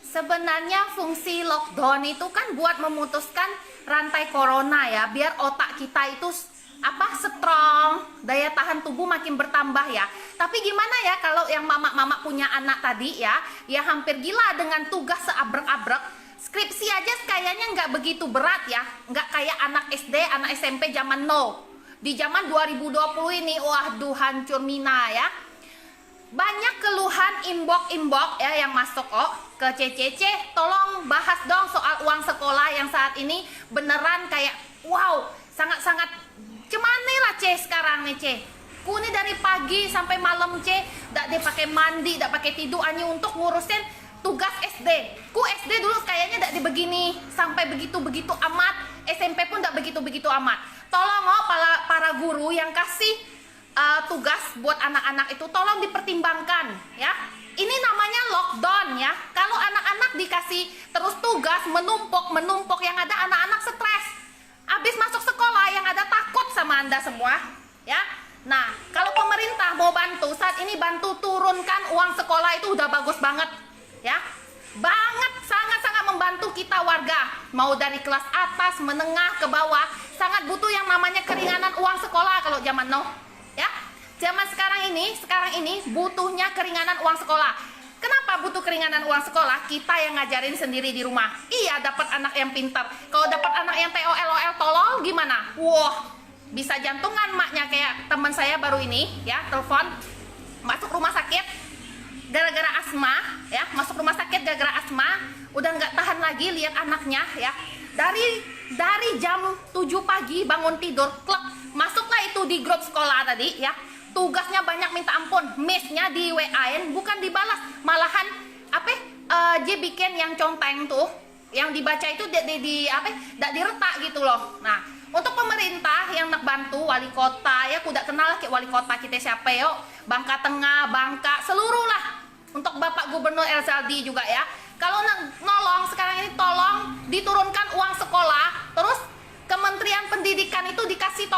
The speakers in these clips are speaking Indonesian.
Sebenarnya fungsi lockdown itu kan buat memutuskan rantai corona ya, biar otak kita itu strong, daya tahan tubuh makin bertambah ya. Tapi gimana ya kalau yang mama-mama punya anak tadi ya, ya hampir gila dengan tugas seabrek-abrek. Skripsi aja kayaknya nggak begitu berat ya, nggak kayak anak SD, anak SMP zaman now. Di zaman 2020 ini, waduh hancur mina ya. Banyak keluhan inbox ya yang masuk ke CCC, tolong bahas dong soal uang sekolah yang saat ini beneran kayak wow, sangat-sangat cemane lah sekarang nih ku nih dari pagi sampai malam dak dipakai mandi, dak pakai tidur hanya untuk ngurusin tugas SD. Ku SD dulu kayaknya dak dibegini sampai begitu-begitu amat, SMP pun dak begitu-begitu amat. Tolong para guru yang kasih tugas buat anak-anak itu tolong dipertimbangkan ya. Ini namanya lockdown ya. Kalau anak-anak dikasih terus tugas menumpuk yang ada anak-anak stres. Habis masuk sekolah yang ada takut sama Anda semua ya. Nah, kalau pemerintah mau bantu saat ini, bantu turunkan uang sekolah itu udah bagus banget ya. Sangat-sangat membantu kita warga, mau dari kelas atas, menengah ke bawah, sangat butuh yang namanya keringanan uang sekolah kalau zaman now. Ya, zaman sekarang ini butuhnya keringanan uang sekolah. Kenapa butuh keringanan uang sekolah? Kita yang ngajarin sendiri di rumah. Iya, dapat anak yang pintar. Kalau dapat anak yang TOL tolol gimana? Wah, bisa jantungan maknya kayak teman saya baru ini ya, telepon masuk rumah sakit gara-gara asma ya, masuk rumah sakit gara-gara asma, udah nggak tahan lagi lihat anaknya ya. Dari jam 7 pagi bangun tidur, klek, masuklah itu di grup sekolah tadi ya. Tugasnya banyak minta ampun, miss-nya di WA-in bukan dibalas, malahan dia bikin yang conteng tuh, yang dibaca itu dak diretak gitu loh. Nah, untuk pemerintah yang nak bantu, wali kota ya, kuda kenal kayak wali kota kita siapa yo, Bangka Tengah, Bangka, seluruh lah. Untuk Bapak Gubernur Elzaldi juga ya. Kalau nolong sekarang ini, tolong diturunkan uang sekolah, terus Kementerian Pendidikan itu dikasih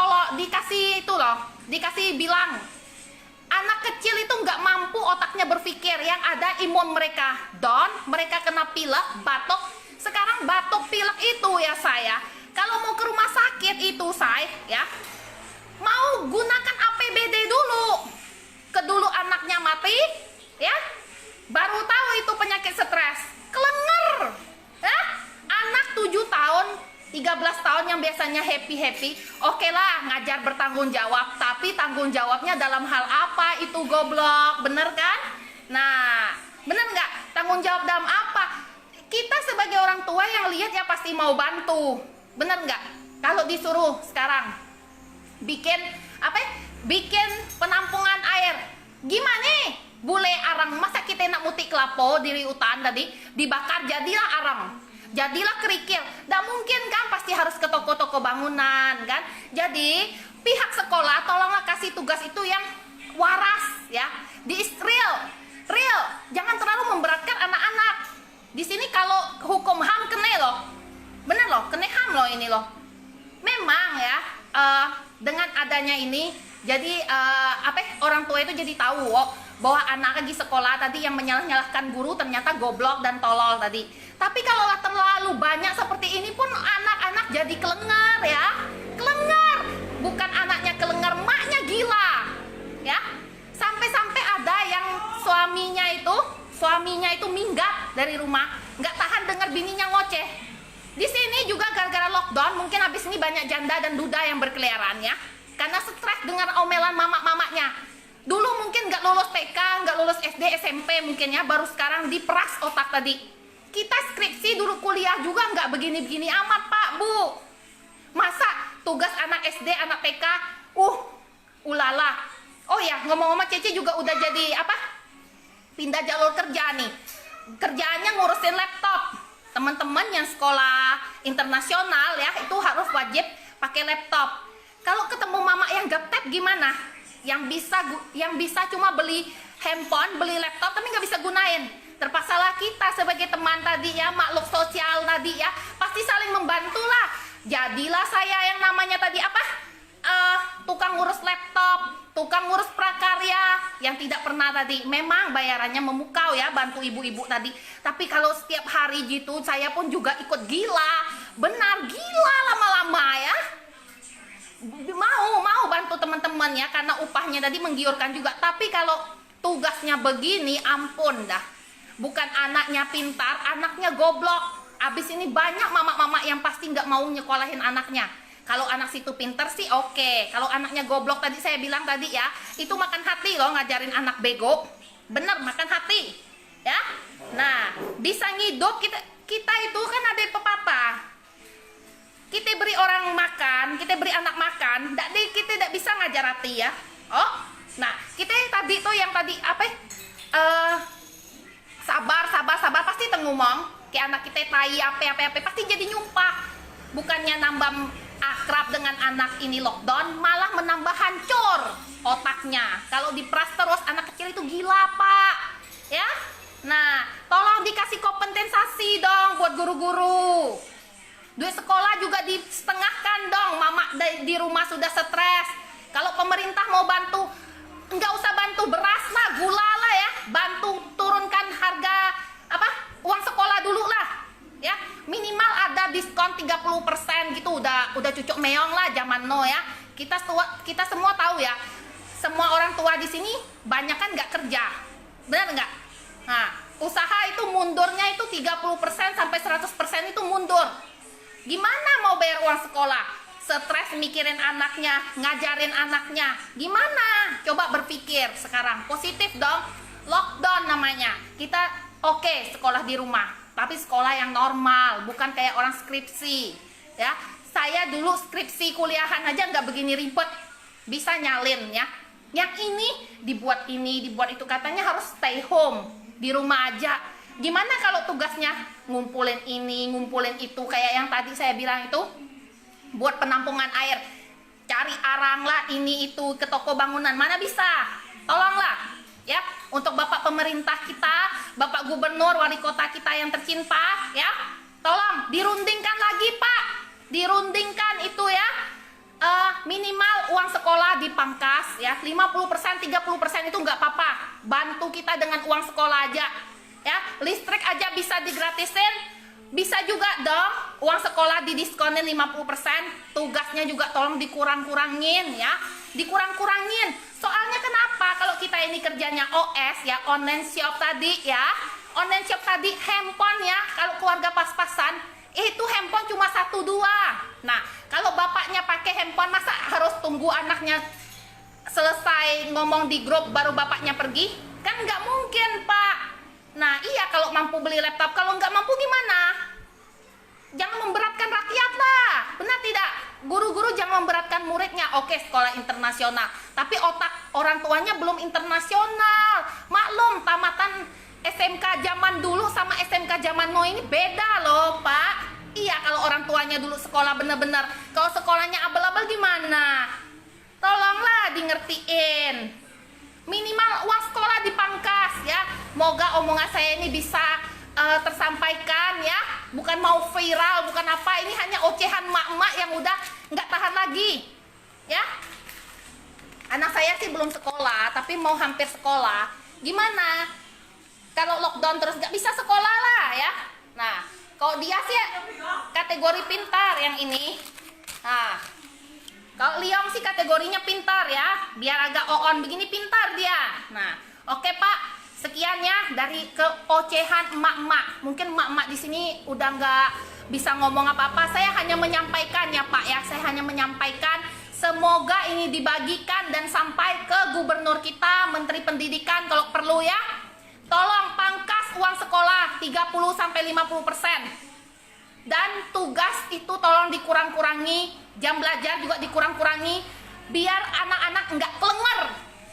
bilang anak kecil itu nggak mampu otaknya berpikir, yang ada imun mereka down, mereka kena pilek, batuk. Sekarang batuk pilek itu ya saya, kalau mau ke rumah sakit itu saya ya mau gunakan APBD dulu, kedulu anaknya mati ya, baru tahu itu penyakit stres, kelenger ya. Anak 7 tahun 13 tahun yang biasanya happy, oke lah ngajar bertanggung jawab, tapi tanggung jawabnya dalam hal apa itu goblok, bener kan? Nah, bener nggak? Tanggung jawab dalam apa? Kita sebagai orang tua yang lihat ya pasti mau bantu, bener nggak? Kalau disuruh sekarang bikin penampungan air, gimana? Bule arang, masa kita nak mutik kelapo di hutan tadi dibakar jadilah arang, jadilah kerikil. Tidak mungkin kan, pasti harus ke toko-toko bangunan kan. Jadi pihak sekolah tolonglah kasih tugas itu yang waras ya, di real, jangan terlalu memberatkan anak-anak. Di sini kalau hukum HAM kena loh, bener loh, kena HAM loh ini loh. Memang ya, dengan adanya ini jadi orang tua itu jadi tahu bahwa anak lagi sekolah tadi yang menyalah-nyalahkan guru ternyata goblok dan tolol tadi. Tapi kalau terlalu banyak seperti ini pun anak-anak jadi kelengar ya. Kelengar, bukan anaknya kelengar, maknya gila ya. Sampai-sampai ada yang suaminya itu minggat dari rumah, nggak tahan dengar bininya ngoceh. Di sini juga gara-gara lockdown, mungkin habis ini banyak janda dan duda yang berkeliaran ya, karena stres dengar omelan mamak-mamaknya. Dulu mungkin nggak lulus TK, nggak lulus SD, SMP mungkin ya, baru sekarang diperas otak tadi. Kita skripsi dulu kuliah juga nggak begini-begini amat Pak Bu. Masa tugas anak SD, anak TK, ulala. Oh ya, ngomong-ngomong Cece juga udah jadi pindah jalur kerja nih. Kerjaannya ngurusin laptop. Teman-teman yang sekolah internasional ya, itu harus wajib pakai laptop. Kalau ketemu mama yang gaptek gimana? Yang bisa cuma beli handphone, beli laptop tapi nggak bisa gunain. Terpaksalah kita sebagai teman tadi ya, makhluk sosial tadi ya, pasti saling membantu lah. Jadilah saya yang namanya tadi tukang ngurus laptop, tukang ngurus prakarya yang tidak pernah tadi, memang bayarannya memukau ya, bantu ibu-ibu tadi. Tapi kalau setiap hari gitu, saya pun juga ikut gila, benar gila lama-lama ya. Mau bantu teman-teman ya, karena upahnya tadi menggiurkan juga. Tapi kalau tugasnya begini, ampun dah. Bukan anaknya pintar, anaknya goblok. Abis ini banyak mama-mama yang pasti nggak mau nyekolahin anaknya. Kalau anak situ pintar sih oke. Kalau anaknya goblok tadi saya bilang tadi ya, itu makan hati loh ngajarin anak bego. Bener, makan hati ya. Nah, bisa ngidup kita itu kan ada pepatah. Kita beri orang makan, kita beri anak makan, kita tidak bisa ngajar hati ya. Oh, nah kita tadi tuh yang tadi apa? Sabar pasti ngomong. Kayak anak kita tai apa pasti jadi nyumpah. Bukannya nambah akrab dengan anak ini lockdown, malah menambah hancur otaknya. Kalau diperas terus anak kecil itu gila pak ya. Nah tolong dikasih kompensasi dong buat guru-guru. Duit sekolah juga disetengahkan dong. Mama di rumah sudah stres. Kalau pemerintah mau bantu, nggak usah bantu beras lah, gula lah ya, bantu turunkan harga uang sekolah dulu lah ya, minimal ada diskon 30% gitu, udah cucuk meong lah zaman no ya. Kita semua tahu ya, semua orang tua di sini banyak kan nggak kerja, benar nggak? Nah usaha itu mundurnya itu 30% sampai 100% itu mundur. Gimana mau bayar uang sekolah? Stres mikirin anaknya, ngajarin anaknya, gimana? Coba berpikir sekarang positif dong. Lockdown namanya, kita oke, sekolah di rumah, tapi sekolah yang normal, bukan kayak orang skripsi ya. Saya dulu skripsi kuliahan aja nggak begini ribet, bisa nyalin ya. Yang ini dibuat itu, katanya harus stay home, di rumah aja. Gimana kalau tugasnya ngumpulin ini, ngumpulin itu, kayak yang tadi saya bilang itu, buat penampungan air, cari arang lah, ini itu, ke toko bangunan, mana bisa, tolonglah ya. Untuk bapak pemerintah kita, bapak gubernur, wali kota kita yang tercinta ya, tolong dirundingkan lagi pak, dirundingkan itu ya. Minimal uang sekolah dipangkas ya, 50%, 30% itu nggak apa-apa, bantu kita dengan uang sekolah aja ya. Listrik aja bisa digratisin, bisa juga dong uang sekolah didiskonin 50%. Tugasnya juga tolong dikurang-kurangin ya, dikurang-kurangin. Soalnya kenapa? Kalau kita ini kerjanya OS ya, online shop tadi ya, online shop tadi handphone ya, kalau keluarga pas-pasan itu handphone cuma 1-2. Nah kalau bapaknya pakai handphone, masa harus tunggu anaknya selesai ngomong di grup baru bapaknya pergi? Kan nggak mungkin pak. Nah iya, kalau mampu beli laptop, kalau nggak mampu gimana? Jangan memberatkan rakyat lah, benar tidak? Guru-guru jangan memberatkan muridnya. Oke, sekolah internasional, tapi otak orang tuanya belum internasional. Maklum, tamatan SMK zaman dulu sama SMK zaman now ini beda loh pak. Iya, kalau orang tuanya dulu sekolah bener-bener, kalau sekolahnya abal-abal gimana? Tolonglah di ngertiin. Minimal uang sekolah dipangkas ya. Moga omongan saya ini bisa tersampaikan ya. Bukan mau viral, bukan apa. Ini hanya ocehan mak-mak yang udah nggak tahan lagi ya. Anak saya sih belum sekolah, tapi mau hampir sekolah. Gimana kalau lockdown terus nggak bisa sekolah lah ya. Nah kalau dia sih kategori pintar yang ini. Nah kalau Liong sih kategorinya pintar ya, biar agak on begini pintar dia. Nah, oke Pak, sekian ya dari keocehan emak-emak. Mungkin emak-emak di sini udah nggak bisa ngomong apa-apa. Saya hanya menyampaikan ya Pak ya, saya hanya menyampaikan. Semoga ini dibagikan dan sampai ke gubernur kita, menteri pendidikan kalau perlu ya. Tolong pangkas uang sekolah 30-50%. Dan tugas itu tolong dikurang-kurangi, jam belajar juga dikurang-kurangi, biar anak-anak nggak kelenger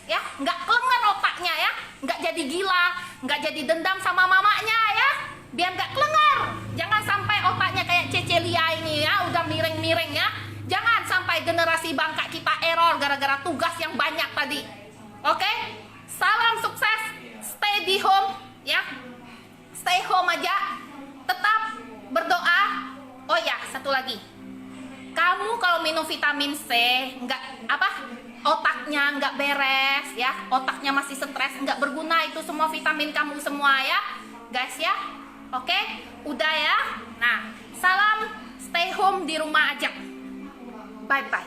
ya, nggak kelenger otaknya ya, nggak jadi gila, nggak jadi dendam sama mamanya ya, biar nggak kelenger. Jangan sampai otaknya kayak Cecelia ini ya, udah miring-miring ya. Jangan sampai generasi bangka kita error gara-gara tugas yang banyak tadi. Oke, salam sukses, stay di home ya, stay home aja, tetap berdoa. Oh ya, satu lagi, kamu kalau minum vitamin C nggak apa otaknya nggak beres ya, otaknya masih stres, nggak berguna itu semua vitamin kamu semua ya guys ya. Oke, udah ya. Nah, salam stay home di rumah aja. Bye bye.